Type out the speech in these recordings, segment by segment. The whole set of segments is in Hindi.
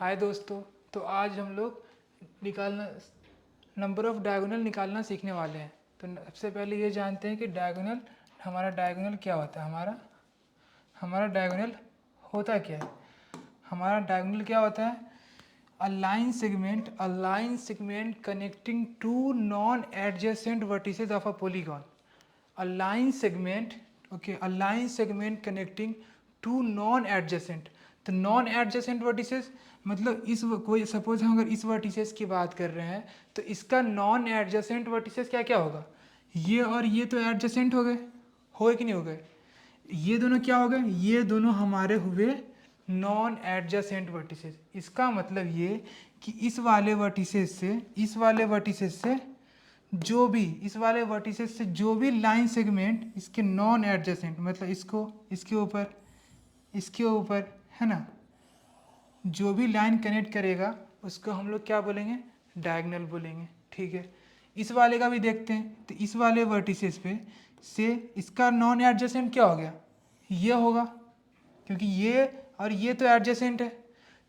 हाय दोस्तों। तो आज हम लोग निकालना नंबर ऑफ डायगोनल निकालना सीखने वाले हैं। तो सबसे पहले ये जानते हैं कि डायगोनल क्या होता है। हमारा डायगोनल होता क्या है। हमारा डायगोनल क्या होता है? A line segment connecting two non adjacent vertices of a polygon. A line segment, okay, a line segment connecting two non adjacent. तो नॉन एडजेसेंट वर्टिसेस मतलब कोई सपोज हम अगर इस वर्टिसेस की बात कर रहे हैं तो इसका नॉन एडजेसेंट वर्टिसेस क्या क्या होगा। ये और ये तो एडजेसेंट हो गए कि नहीं हो गए। ये दोनों क्या हो गए, ये दोनों हमारे हुए नॉन एडजेसेंट वर्टिसेस। इसका मतलब ये कि इस वाले वर्टिसेस से जो भी इस वाले वर्टिसेस से जो भी लाइन सेगमेंट इसके नॉन एडजेसेंट मतलब इसके ऊपर है ना, जो भी लाइन कनेक्ट करेगा उसको हम लोग क्या बोलेंगे, डायगोनल बोलेंगे। ठीक है, इस वाले का भी देखते हैं। तो इस वाले वर्टिसेस पे से इसका नॉन एडजेसेंट क्या हो गया, ये होगा, क्योंकि ये और ये तो एडजेसेंट है।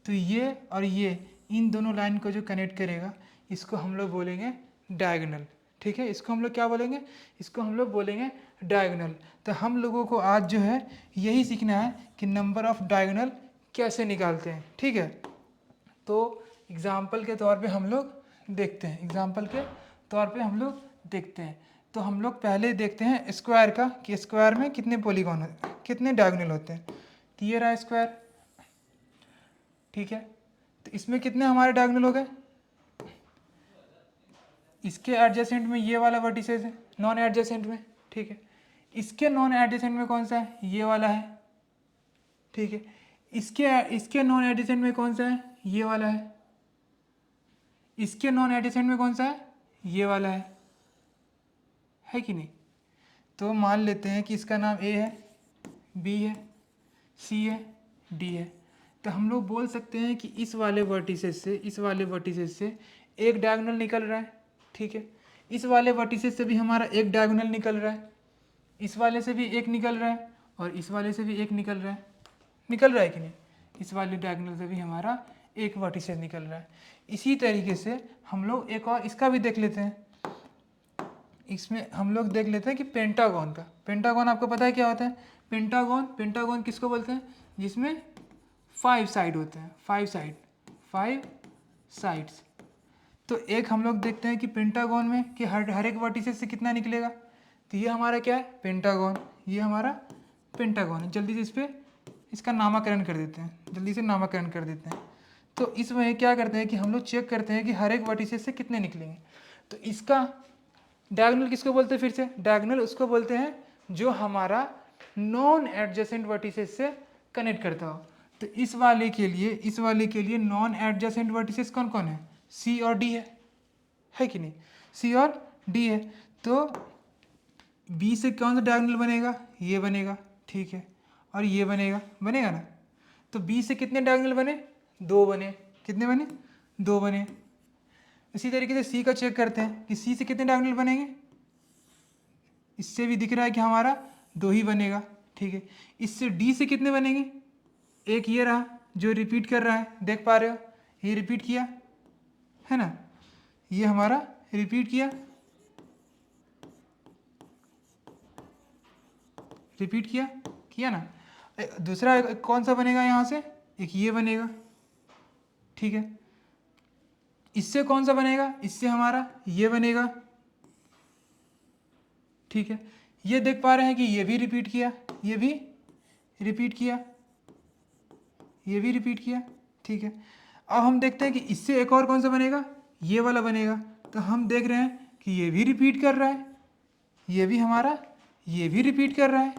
तो ये और ये इन दोनों लाइन को जो कनेक्ट करेगा इसको हम लोग बोलेंगे डायगोनल। ठीक है, इसको हम लोग क्या बोलेंगे, इसको हम लोग बोलेंगे डायगोनल। तो हम लोगों को आज जो है यही सीखना है कि नंबर ऑफ डायगोनल कैसे निकालते हैं। ठीक है, तो एग्जाम्पल के तौर पे हम लोग देखते हैं। तो हम लोग पहले देखते हैं स्क्वायर का, कि स्क्वायर में कितने डायगोनल होते हैं। तो ये रहा स्क्वायर। ठीक है, तो इसमें कितने हमारे डायगोनल हो गए। इसके एडजेसेंट में ये वाला वर्टिसेस है नॉन एडजेसेंट में। ठीक है, इसके नॉन एडजेसेंट में कौन सा है, ये वाला है। ठीक है, इसके नॉन एडजेसेंट में कौन सा है, ये वाला है। इसके नॉन एडजेसेंट में कौन सा है, ये वाला है कि नहीं। तो मान लेते हैं कि इसका नाम ए है, बी है, सी है, डी है। तो हम लोग बोल सकते हैं कि इस वाले वर्टिसेस से एक डायगोनल निकल रहा है। ठीक है, इस वाले वर्टिसेस से भी हमारा एक डायगोनल निकल रहा है, इस वाले से भी एक निकल रहा है और इस वाले से भी एक निकल रहा है कि नहीं। इस वाले डायगोनल से भी हमारा एक वर्टिसेस निकल रहा है। इसी तरीके से हम लोग एक और इसका भी देख लेते हैं। इसमें हम लोग देख लेते हैं कि पेंटागन आपको पता है क्या होता है। पेंटागन किसको बोलते हैं, जिसमें 5 साइड होते हैं, 5 साइड्स। तो एक हम लोग देखते हैं कि पेंटागन में कि हर एक वर्टिसेस से कितना निकलेगा। तो ये हमारा क्या है, पेंटागन। ये हमारा पेंटागन है। जल्दी से इसका नामकरण कर देते हैं। तो इसमें क्या करते हैं कि हम लोग चेक करते हैं कि हर एक वर्टिसेस से कितने निकलेंगे। तो इसका डायगोनल किसको बोलते हैं, फिर से डायगोनल उसको बोलते हैं जो हमारा नॉन एडजेसेंट वर्टिसेस से कनेक्ट करता हो। तो इस वाले के लिए नॉन एडजेसेंट वर्टिसेस कौन कौन है, सी और डी है कि नहीं, सी और डी है। तो बी से कौन सा डायगोनल बनेगा, ये बनेगा। ठीक है, और ये बनेगा ना। तो बी से कितने डायगोनल बने, 2 बने। कितने बने, 2 बने। इसी तरीके से सी का चेक करते हैं कि सी से कितने डायगोनल बनेंगे। इससे भी दिख रहा है कि हमारा 2 ही बनेगा। ठीक है, इससे डी से कितने बनेंगे, एक ये रहा जो रिपीट कर रहा है, देख पा रहे हो, ये रिपीट किया है ना, ये हमारा रिपीट किया ना। दूसरा कौन सा बनेगा, यहाँ से एक ये बनेगा। ठीक है, इससे कौन सा बनेगा, इससे हमारा ये बनेगा। ठीक है, ये देख पा रहे हैं कि ये भी रिपीट किया, ये भी रिपीट किया। ठीक है, अब हम देखते हैं कि इससे एक और कौन सा बनेगा, ये वाला बनेगा। तो हम देख रहे हैं कि ये भी रिपीट कर रहा है, ये भी रिपीट कर रहा है।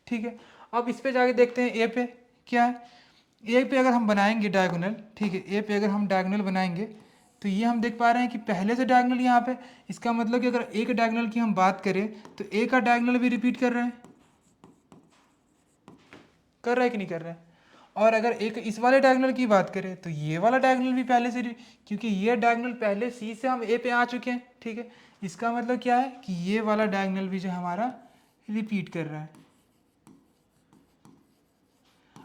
ठीक है, अब इस पे जाके देखते हैं ए पे क्या है। ए पे अगर हम बनाएंगे डायगोनल, ठीक है, ए पे अगर हम डायगोनल बनाएंगे तो ये हम देख पा रहे हैं कि पहले से डायगोनल यहाँ पे, इसका मतलब कि अगर एक डायगोनल की हम बात करें तो ए का डायगोनल भी रिपीट कर रहा है कि नहीं कर रहा है। और अगर एक इस वाले डायगोनल की बात करें तो ये वाला डायगोनल भी पहले से, क्योंकि ये डायगोनल पहले सी से हम ए पे आ चुके हैं। ठीक है, इसका मतलब क्या है कि ये वाला डायगोनल भी जो हमारा रिपीट कर रहा है।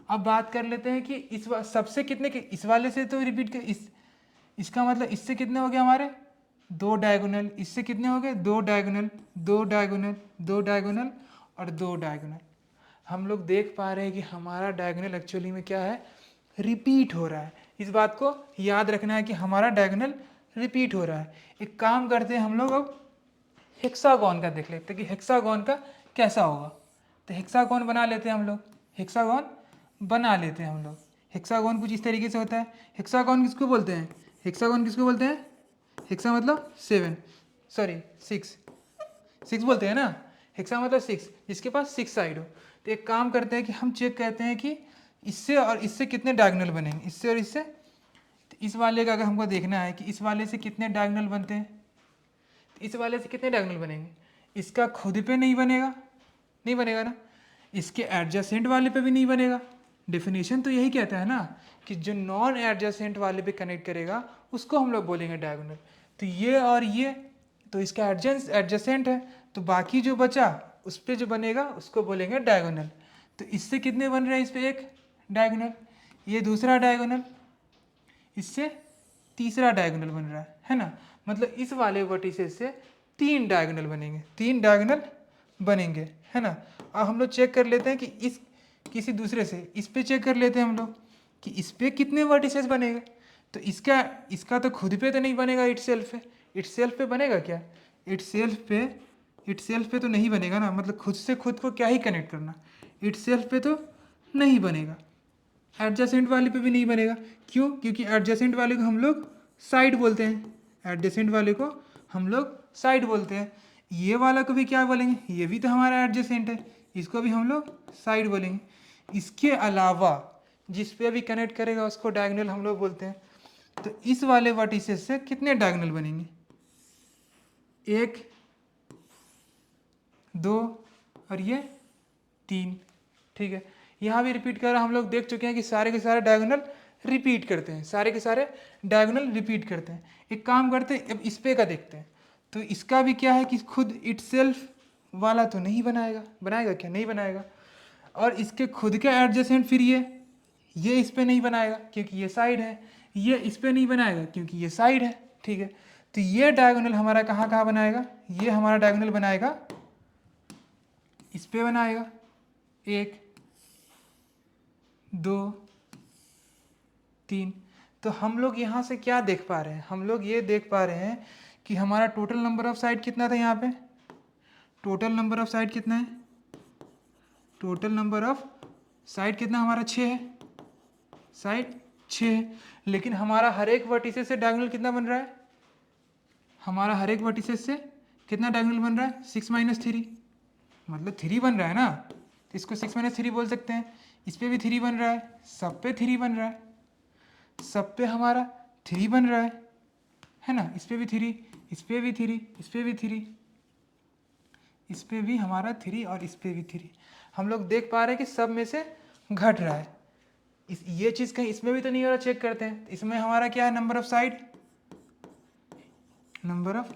अब बात कर लेते हैं कि सबसे कितने के, इस वाले से तो रिपीट कर, इसका मतलब इससे कितने हो गए हमारे 2 डायगोनल, इससे कितने हो गए 2 डायगोनल, 2 डायगोनल, 2 डायगोनल और 2 डायगोनल। हम लोग देख पा रहे हैं कि हमारा डायगोनल एक्चुअली में क्या है, रिपीट हो रहा है। इस बात को याद रखना है कि हमारा डायगोनल रिपीट हो रहा है। एक काम करते हैं हम लोग, अब हेक्सागोन का देख लेते हैं कि हेक्सागोन का कैसा होगा। तो हेक्सागोन बना लेते हैं हम लोग, हेक्सागोन बना लेते हैं हम लोग। हेक्सागोन कुछ इस तरीके से होता है। हेक्सागोन किसको बोलते हैं, हेक्सागोन किसको बोलते हैं, हेक्सा मतलब 7, सॉरी 6 बोलते हैं ना, हेक्सा मतलब 6, जिसके पास 6 साइड हो। तो एक काम करते हैं कि हम चेक करते हैं कि इससे और इससे कितने डायगोनल बनेंगे, इससे और इससे। तो इस वाले का अगर हमको देखना है कि इस वाले से कितने डायगोनल बनते हैं, तो इस वाले से कितने डायगोनल बनेंगे, इसका खुद पे नहीं बनेगा, नहीं बनेगा ना, इसके एडजेसेंट वाले पे भी नहीं बनेगा। डेफिनेशन तो यही कहता है ना कि जो नॉन एडजेसेंट वाले पे कनेक्ट करेगा उसको हम लोग बोलेंगे डायगोनल। तो ये और ये तो इसका एडजेसेंट है, तो बाकी जो बचा उस पर जो बनेगा उसको बोलेंगे डायगोनल। तो इससे कितने बन रहे हैं, इस पर एक डायगोनल, ये दूसरा डायगोनल, इससे तीसरा डायगोनल बन रहा है ना। मतलब इस वाले वर्टिसेस से 3 डायगोनल बनेंगे, 3 डायगोनल बनेंगे, है ना। अब हम लोग चेक कर लेते हैं कि इस किसी दूसरे से इस पे चेक कर लेते हैं हम लोग कि इस पे कितने वर्टिसेस बनेंगे। तो इसका तो खुद पे तो नहीं बनेगा, इटसेल्फ पे बनेगा क्या, इटसेल्फ पे तो नहीं बनेगा ना, मतलब खुद से खुद को क्या ही कनेक्ट करना, इटसेल्फ पे तो नहीं बनेगा। एडजेसेंट वाले पे भी नहीं बनेगा, क्यों, क्योंकि एडजेसेंट वाले को हम लोग साइड बोलते हैं, एडजेसेंट वाले को हम लोग साइड बोलते हैं। ये वाला को भी क्या बोलेंगे, ये भी तो हमारा एडजेसेंट है, इसको भी हम लोग साइड बोलेंगे। इसके अलावा जिस पे भी कनेक्ट करेगा उसको डायगोनल हम लोग बोलते हैं। तो इस वाले वर्टिसेस से कितने डायगोनल बनेंगे, 1 2 और ये 3, ठीक है। यहाँ भी रिपीट कर रहा, हम लोग देख चुके हैं कि सारे के सारे डायगोनल रिपीट करते हैं, सारे के सारे डायगोनल रिपीट करते हैं। एक काम करते हैं, अब इस पे का देखते हैं। तो इसका भी क्या है कि खुद इटसेल्फ वाला तो नहीं बनाएगा, बनाएगा क्या, नहीं बनाएगा। और इसके खुद के एडजेसेंट फिर ये इस पे नहीं बनाएगा क्योंकि ये साइड है, ये इस पे नहीं बनाएगा क्योंकि ये साइड है, ठीक है। तो ये डायगोनल हमारा कहाँ कहाँ बनाएगा, ये हमारा डायगोनल बनाएगा इस पे बनाएगा, 1 2 3। तो हम लोग यहाँ से क्या देख पा रहे हैं, हम लोग ये देख पा रहे हैं कि हमारा टोटल नंबर ऑफ साइड कितना था, यहाँ पे टोटल नंबर ऑफ साइड कितना है, टोटल नंबर ऑफ साइड कितना हमारा 6 है, साइड 6 है। लेकिन हमारा हर एक वर्टिसेस से डायगोनल कितना बन रहा है, हमारा हर एक वर्टिसेस से कितना डायगोनल बन रहा है, 6 - 3, मतलब 3 बन रहा है ना। तो इसको 6 - 3 बोल सकते हैं। इस पे भी 3 बन रहा है, सब पे 3 बन रहा है, सब पे हमारा 3 बन रहा है ना। इस पे भी 3, इस पे भी 3, इस पे भी 3, इस पे भी हमारा 3 और इस पे भी 3। हम लोग देख पा रहे हैं कि सब में से घट रहा है। ये चीज़ कहीं इसमें भी तो नहीं हो रहा, चेक करते हैं। इसमें हमारा क्या है, number of side, number of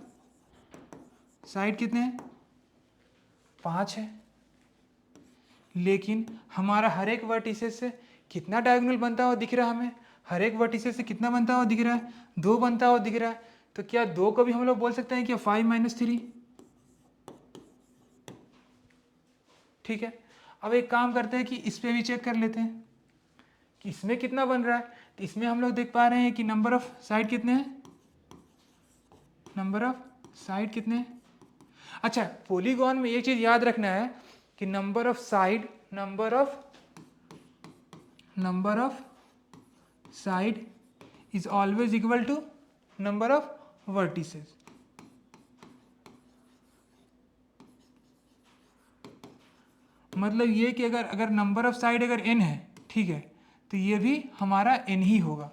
side कितने हैं, 5 है। लेकिन हमारा हर एक वर्टिसेस से कितना डायगोनल बनता हुआ दिख रहा है, हमें हर एक वर्टिसेस से कितना बनता हुआ दिख रहा है, 2 बनता हुआ दिख रहा है। तो क्या 2 को भी हम लोग बोल सकते हैं क्या, 5 - 3, ठीक है। अब एक काम करते हैं कि इस पे भी चेक कर लेते हैं कि इसमें कितना बन रहा है। तो इसमें हम लोग देख पा रहे हैं कि नंबर ऑफ साइड कितने हैं, नंबर ऑफ साइड कितने हैं। अच्छा, पॉलीगॉन में ये चीज़ याद रखना है कि number of side, number of side is always equal to number of vertices. मतलब ये कि अगर नंबर ऑफ साइड अगर n है, ठीक है, तो ये भी हमारा n ही होगा।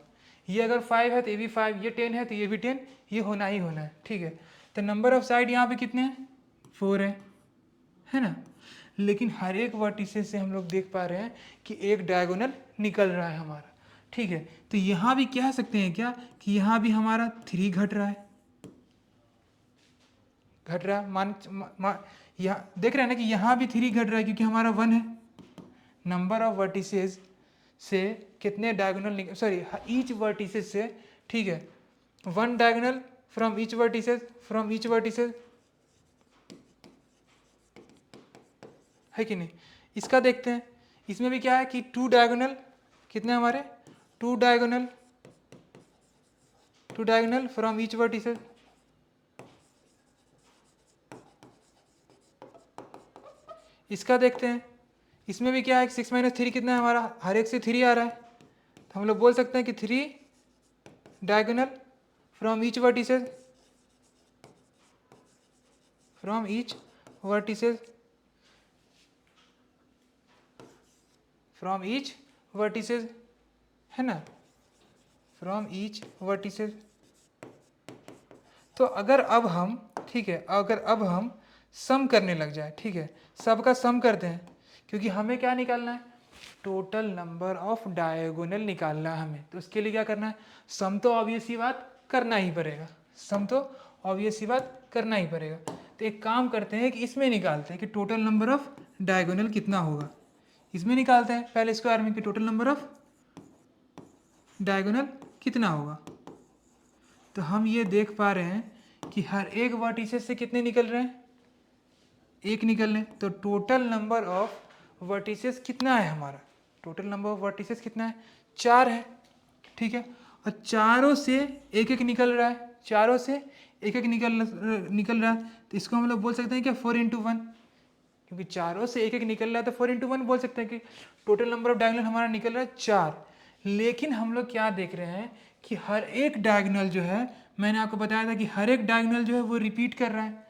ये अगर 5 है तो ये भी 5, ये 10 है तो ये भी 10, ये होना ही होना है, ठीक है। तो नंबर ऑफ साइड यहाँ पे कितने हैं, 4 है ना। लेकिन हर एक वर्टिसेस से हम लोग देख पा रहे हैं कि एक डायगोनल निकल रहा है हमारा, ठीक है। तो यहाँ भी कह सकते हैं क्या कि यहाँ भी हमारा 3 घट रहा है, घट रहा है। यहाँ देख रहे हैं ना कि यहाँ भी 3 घट रहा है क्योंकि हमारा 1 है। नंबर ऑफ वर्टिसेस से कितने डायगोनल, सॉरी ईच वर्टिसेस से, ठीक है, one diagonal from each vertices, है कि नहीं। इसका देखते हैं, इसमें भी क्या है कि टू डायगोनल, कितने हमारे two diagonal from each vertices, इसका देखते हैं, इसमें भी क्या है 6 - 3 कितना है हमारा, हर एक से 3 आ रहा है, तो हम लोग बोल सकते हैं कि 3 डायगोनल फ्रॉम ईच वर्टिसेस, है ना, फ्रॉम ईच वर्टिसेस। तो अगर अब हम, ठीक है, अगर अब हम सम करने लग जाए, ठीक है, सबका सम करते हैं, क्योंकि हमें क्या निकालना है, टोटल नंबर ऑफ डायगोनल निकालना है हमें, तो उसके लिए क्या करना है, सम तो ऑब्वियस ही बात करना ही पड़ेगा, तो एक काम करते हैं कि इसमें निकालते हैं कि टोटल नंबर ऑफ डायगोनल कितना होगा, इसमें निकालते हैं पहले स्क्वायर में कि टोटल नंबर ऑफ डायगोनल कितना होगा। तो हम ये देख पा रहे हैं कि हर एक वर्टिसेस से कितने निकल रहे हैं, एक निकल रहे हैं, तो टोटल नंबर ऑफ वर्टिसेस कितना है हमारा, टोटल नंबर ऑफ वर्टिसेस कितना है, 4 है, ठीक है, और चारों से एक एक निकल रहा है, निकल रहा है, तो इसको हम लोग बोल सकते हैं कि 4×1, क्योंकि चारों से एक एक निकल रहा है तो 4×1 बोल सकते हैं कि टोटल नंबर ऑफ डायगोनल हमारा निकल रहा है 4। लेकिन हम लोग क्या देख रहे हैं कि हर एक डायगोनल जो है, मैंने आपको बताया था कि हर एक डायगोनल जो है वो रिपीट कर रहा है,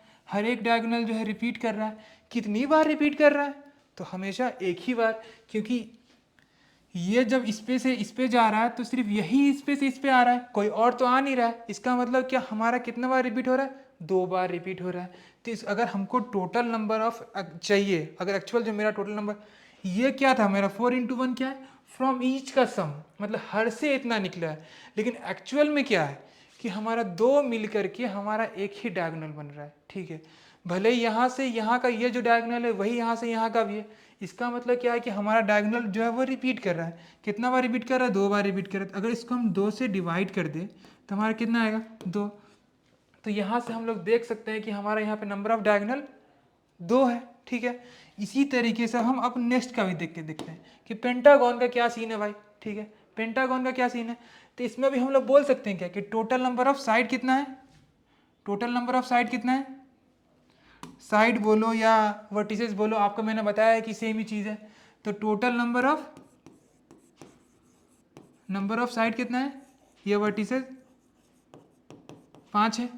कितनी बार रिपीट कर रहा है, तो हमेशा एक ही बार, क्योंकि ये जब इस पे से इस पे जा रहा है तो सिर्फ यही इस पे से इस पे आ रहा है, कोई और तो आ नहीं रहा है, इसका मतलब क्या हमारा कितना बार रिपीट हो रहा है, 2 बार रिपीट हो रहा है। तो अगर हमको टोटल नंबर ऑफ चाहिए, अगर एक्चुअल जो मेरा टोटल नंबर ये क्या था मेरा 4×1 क्या है, फ्रॉम ईच का सम, मतलब हर से इतना निकला है, लेकिन एक्चुअल में क्या है कि हमारा 2 मिल करके हमारा एक ही डायगोनल बन रहा है, ठीक है, भले ही यहाँ से यहाँ का ये जो डायगोनल है वही यहाँ से यहाँ का भी है, इसका मतलब क्या है कि हमारा डायगोनल जो है वो रिपीट कर रहा है, कितना बार रिपीट कर रहा है, 2 बार रिपीट कर रहा है। अगर इसको हम 2 से डिवाइड कर दें तो हमारा कितना आएगा, 2। तो यहाँ से हम लोग देख सकते हैं कि हमारा यहाँ पे नंबर ऑफ डायगोनल 2 है, ठीक है। इसी तरीके से हम अब नेक्स्ट का भी देखते हैं कि पेंटागन का क्या सीन है भाई, ठीक है, पेंटागन का क्या सीन है। तो इसमें भी हम लोग बोल सकते हैं क्या कि टोटल नंबर ऑफ साइड कितना है, साइड बोलो या वर्टिसेस बोलो, आपको मैंने बताया है कि सेम ही चीज़ है। तो टोटल नंबर ऑफ साइड कितना है, ये वर्टिसेस 5 है,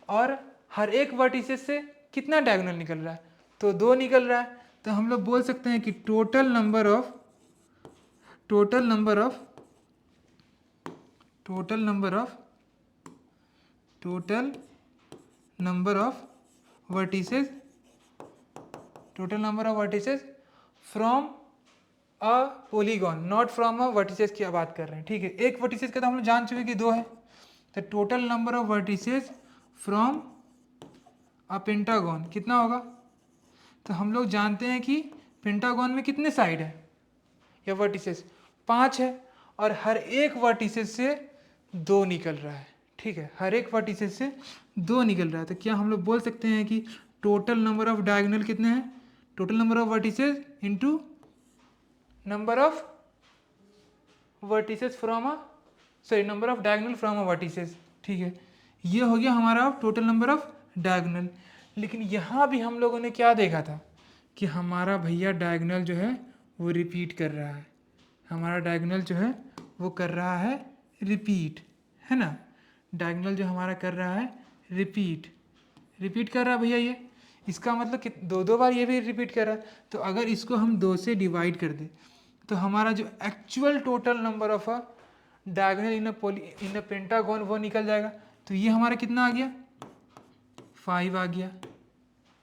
और हर एक वर्टिसेस से कितना डायगोनल निकल रहा है, तो 2 निकल रहा है। तो हम लोग बोल सकते हैं कि total number of vertices from a polygon, not from a vertices की बात कर रहे हैं, ठीक है। एक वर्टिसेस का तो हम लोग जान चुके कि 2 है, तो total number of vertices from a pentagon कितना होगा, तो हम लोग जानते हैं कि पेंटागन में कितने साइड है या वर्टिसेस, 5 है, और हर एक वर्टिसेस से 2 निकल रहा है, ठीक है, हर एक वर्टिसेस से 2 निकल रहा है। तो क्या हम लोग बोल सकते हैं कि टोटल नंबर ऑफ डायगोनल कितने हैं, total number of vertices into number of vertices from a, sorry number of diagonal from a vertices, ठीक है, ये हो गया हमारा टोटल नंबर ऑफ डायगोनल। लेकिन यहाँ भी हम लोगों ने क्या देखा था कि हमारा भैया डायगोनल जो है वो रिपीट कर रहा है, हमारा डायगोनल जो है वो कर रहा है रिपीट, है ना, डायगोनल जो हमारा कर रहा है रिपीट कर रहा है भैया, ये इसका मतलब कि 2 बार ये भी रिपीट कर रहा है। तो अगर इसको हम 2 से डिवाइड कर दें तो हमारा जो actual total number of a diagonal in a pentagon वो निकल जाएगा। तो ये हमारा कितना आ गया, 5 आ गया,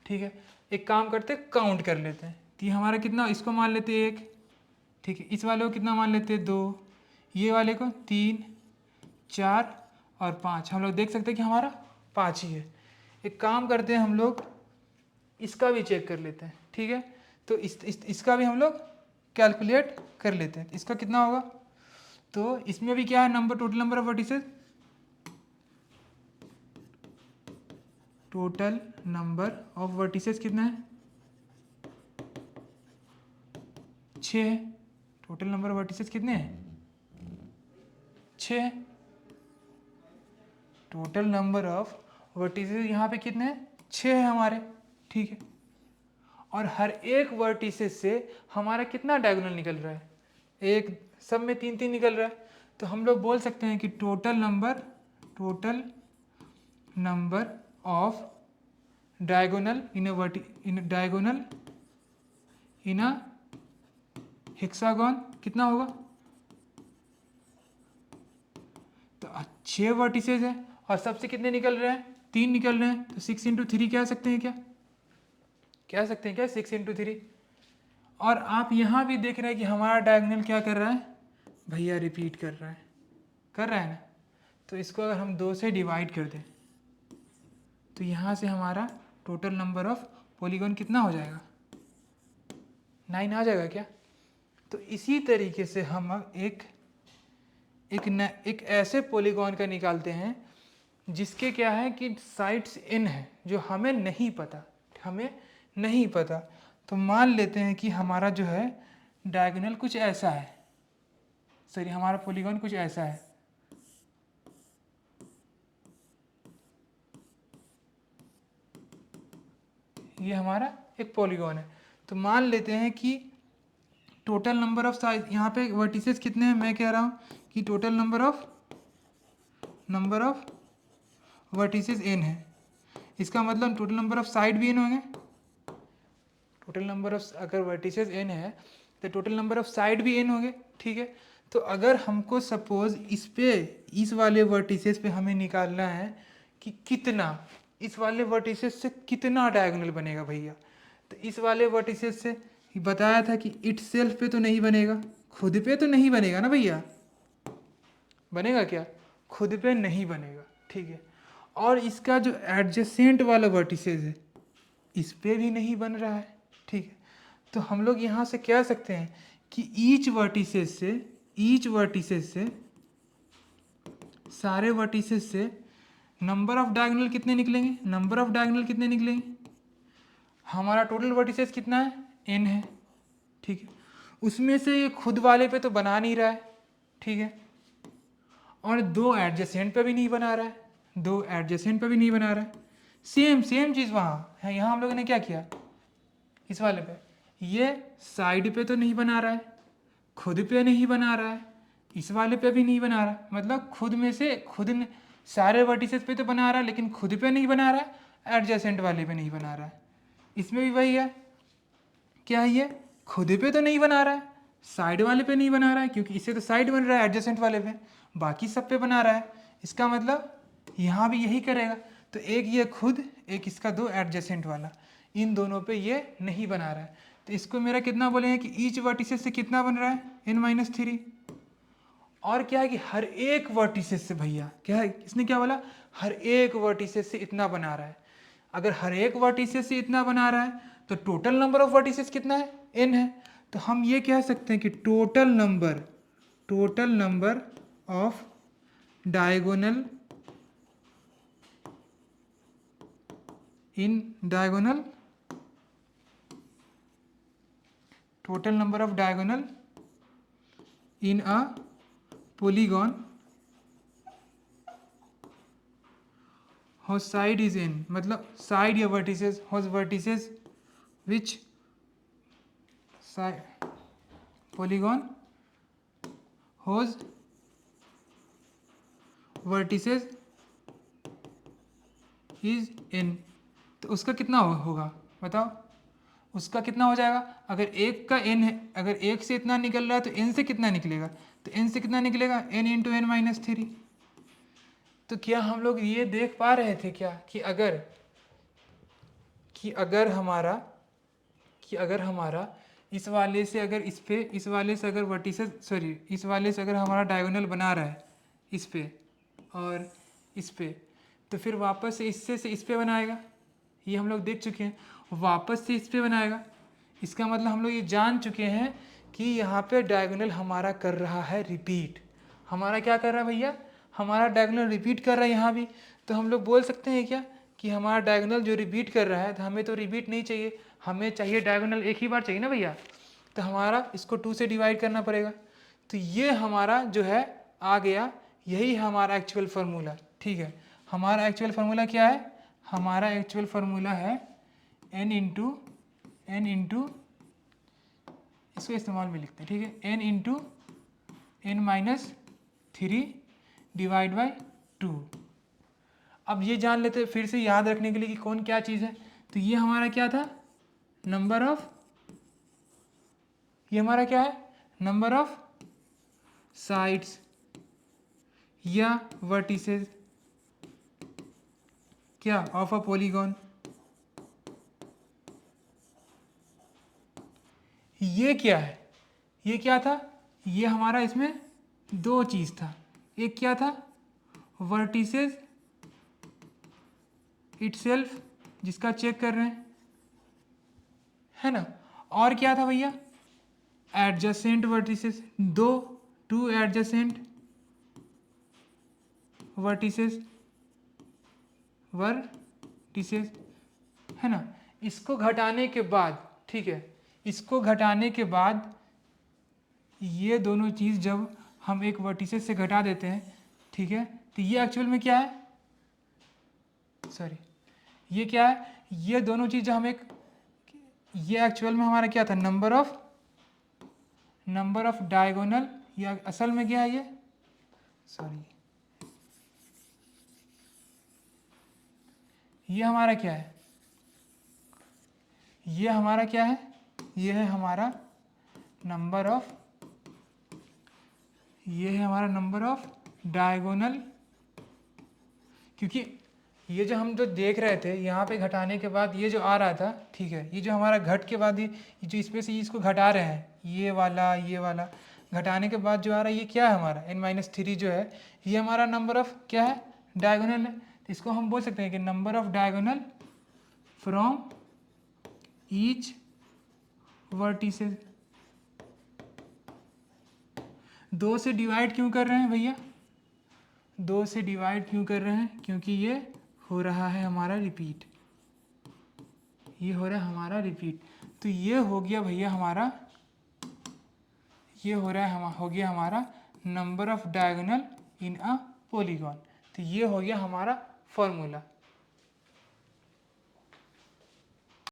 ठीक है। एक काम करते काउंट कर लेते हैं कि हमारा कितना, इसको मान लेते 1, ठीक है, इस वाले को कितना मान लेते 2, ये वाले को 3, 4 और 5, हम लोग देख सकते हैं कि हमारा 5 ही है। एक काम करते हैं हम लोग इसका भी चेक कर लेते हैं, ठीक है। तो इसका भी हम लोग कैलकुलेट कर लेते हैं। इसका कितना होगा, तो इसमें भी क्या है number, total number of vertices, total number of vertices कितना है 6 है। टोटल नंबर ऑफ वर्टिसेस कितने हैं 6 है। टोटल नंबर ऑफ वर्टिसेस यहाँ पे कितने हैं 6 है हमारे, ठीक है। और हर एक वर्टिसेस से हमारा कितना डायगोनल निकल रहा है, एक सब में 3 3 निकल रहा है। तो हम लोग बोल सकते हैं कि total number of diagonal in a hexagon कितना होगा, तो 6 वर्टिसेस है और सबसे कितने निकल रहे हैं 3 निकल रहे हैं, तो 6 इंटू 3 कह सकते हैं क्या, कह सकते हैं क्या 6 इंटू 3। और आप यहाँ भी देख रहे हैं कि हमारा डायगोनल क्या कर रहा है भैया, रिपीट कर रहा है ना। तो इसको अगर हम 2 से डिवाइड कर दें तो यहाँ से हमारा टोटल नंबर ऑफ पॉलीगॉन कितना हो जाएगा 9 आ जाएगा क्या। तो इसी तरीके से हम एक ऐसे पॉलीगॉन का निकालते हैं जिसके क्या है कि साइड्स इन है जो हमें नहीं पता। तो मान लेते हैं कि हमारा जो है डायगोनल कुछ ऐसा है, सॉरी हमारा पॉलीगॉन कुछ ऐसा है। ये हमारा एक पॉलीगॉन है। तो मान लेते हैं कि टोटल नंबर ऑफ साइड यहाँ पे वर्टिसेस कितने हैं, मैं कह रहा हूँ कि total number of vertices n है। इसका मतलब टोटल नंबर ऑफ साइड भी n होंगे। टोटल नंबर ऑफ अगर वर्टिसेस n है तो टोटल नंबर ऑफ साइड भी n होंगे, ठीक है। तो अगर हमको सपोज इस वाले वर्टिसेस पे हमें निकालना है कि कितना इस वाले वर्टिसेस से कितना डायगोनल बनेगा भैया, तो इस वाले वर्टिसेस से बताया था कि इट सेल्फ पे तो नहीं बनेगा, खुद पे तो नहीं बनेगा ना भैया, बनेगा क्या, खुद पे नहीं बनेगा, ठीक है। और इसका जो एडजेसेंट वाला वर्टिसेस है इस पे भी नहीं बन रहा है, ठीक है। तो हम लोग यहाँ से कह सकते हैं कि ईच वर्टिसेस से सारे वर्टिसेस से नंबर ऑफ डायगोनल कितने निकलेंगे, हमारा टोटल वर्टिसेस कितना है n है, ठीक है। उसमें से ये खुद वाले पे तो बना नहीं रहा है, ठीक है। और 2 एडजेसेंट पे भी नहीं बना रहा है, सेम चीज़ वहाँ है। यहाँ हम लोगों ने क्या किया, इस वाले पे ये साइड पे तो नहीं बना रहा है, खुद पे नहीं बना रहा है, इस वाले पे भी नहीं बना रहा, मतलब खुद में से सारे वर्टिसेस पे तो बना रहा है लेकिन खुद पे नहीं बना रहा है, एडजेसेंट वाले पे नहीं बना रहा है। इसमें भी वही है, क्या है ये खुद पे तो नहीं बना रहा है, साइड वाले पे नहीं बना रहा है क्योंकि इससे तो साइड बन रहा है एडजेसेंट वाले पे, बाकी सब पे बना रहा है। इसका मतलब यहाँ भी यही करेगा। तो एक ये खुद, एक इसका 2 एडजेसेंट वाला, इन दोनों पे ये नहीं बना रहा है। तो इसको मेरा कितना बोलेंगे कि ईच वर्टिसेस से कितना बन रहा है n-3। और क्या है कि हर एक वर्टिसेस से भैया क्या है, इसने क्या बोला हर एक वर्टिसेस से इतना बना रहा है। अगर हर एक वर्टिसेस से इतना बना रहा है तो टोटल नंबर ऑफ वर्टिसेस कितना है n है। तो हम ये कह सकते हैं कि total number of diagonal in diagonal, total number of diagonal in a polygon whose side is n, मतलब साइड या vertices whose vertices which side polygon whose vertices is n। तो उसका कितना होगा बताओ, उसका कितना हो जाएगा। अगर एक का n है, अगर एक से इतना निकल रहा है तो n से कितना निकलेगा, तो n से कितना निकलेगा n इंटू n-3। तो क्या हम लोग ये देख पा रहे थे क्या कि अगर हमारा इस वाले से अगर इस वाले से अगर वर्टिसेस इस वाले से अगर हमारा डायगोनल बना रहा है इस पे और इस पे, तो फिर वापस से इससे से इस पे बनाएगा, ये हम लोग देख चुके हैं, वापस से इस पे बनाएगा। इसका मतलब हम लोग ये जान चुके हैं कि यहाँ पे डायगोनल हमारा कर रहा है रिपीट। हमारा क्या कर रहा है भैया, हमारा डायगोनल रिपीट कर रहा है यहाँ भी। तो हम लोग बोल सकते हैं क्या कि हमारा डायगोनल जो रिपीट कर रहा है, तो हमें तो रिपीट नहीं चाहिए, हमें चाहिए डायगोनल एक ही बार चाहिए ना भैया। तो हमारा इसको 2 से डिवाइड करना पड़ेगा। तो ये हमारा जो है आ गया, यही हमारा एक्चुअल फार्मूला। ठीक है, हमारा एक्चुअल फार्मूला क्या है, हमारा एक्चुअल फार्मूला है n इंटू इसको इस्तेमाल में लिखते हैं। ठीक है, n into n-3 divide by 2। अब ये जान लेते फिर से याद रखने के लिए कि कौन क्या चीज़ है। तो ये हमारा क्या था, नंबर ऑफ, ये हमारा क्या है, नंबर ऑफ साइड्स या वर्टिसेस क्या ऑफ अ पॉलीगॉन। ये क्या है, ये क्या था, ये हमारा इसमें दो चीज़ था। एक क्या था, वर्टिसेस इटसेल्फ, जिसका चेक कर रहे हैं, है ना। और क्या था भैया, adjacent vertices, two adjacent vertices है ना। इसको घटाने के बाद, ठीक है, इसको घटाने के बाद ये दोनों चीज़ जब हम एक वर्टिसेस से घटा देते हैं, ठीक है, तो ये एक्चुअल में क्या है, सॉरी ये क्या है, ये दोनों चीज़ जब हम एक, ये एक्चुअल में हमारा क्या था, नंबर ऑफ डायगोनल, या असल में क्या है ये, सॉरी ये हमारा क्या है, ये हमारा क्या है, ये है हमारा नंबर ऑफ, ये है हमारा नंबर ऑफ डायगोनल। क्योंकि ये जो हम जो देख रहे थे यहाँ पे घटाने के बाद ये जो आ रहा था, ठीक है, ये जो हमारा घट के बाद ये जो इसमें से इसको घटा रहे हैं, ये वाला घटाने के बाद जो आ रहा है, ये क्या है हमारा n-3 जो है, ये हमारा नंबर ऑफ क्या है, डायगोनल है। तो इसको हम बोल सकते हैं कि number of diagonal from each vertices. 2 से डिवाइड क्यों कर रहे हैं भैया, 2 से डिवाइड क्यों कर रहे हैं, क्योंकि ये हो रहा है हमारा रिपीट, ये हो रहा है हमारा रिपीट। तो ये हो गया भैया हमारा, ये हो रहा है हो गया हमारा number of diagonal in a polygon. तो ये हो गया हमारा फॉर्मूला।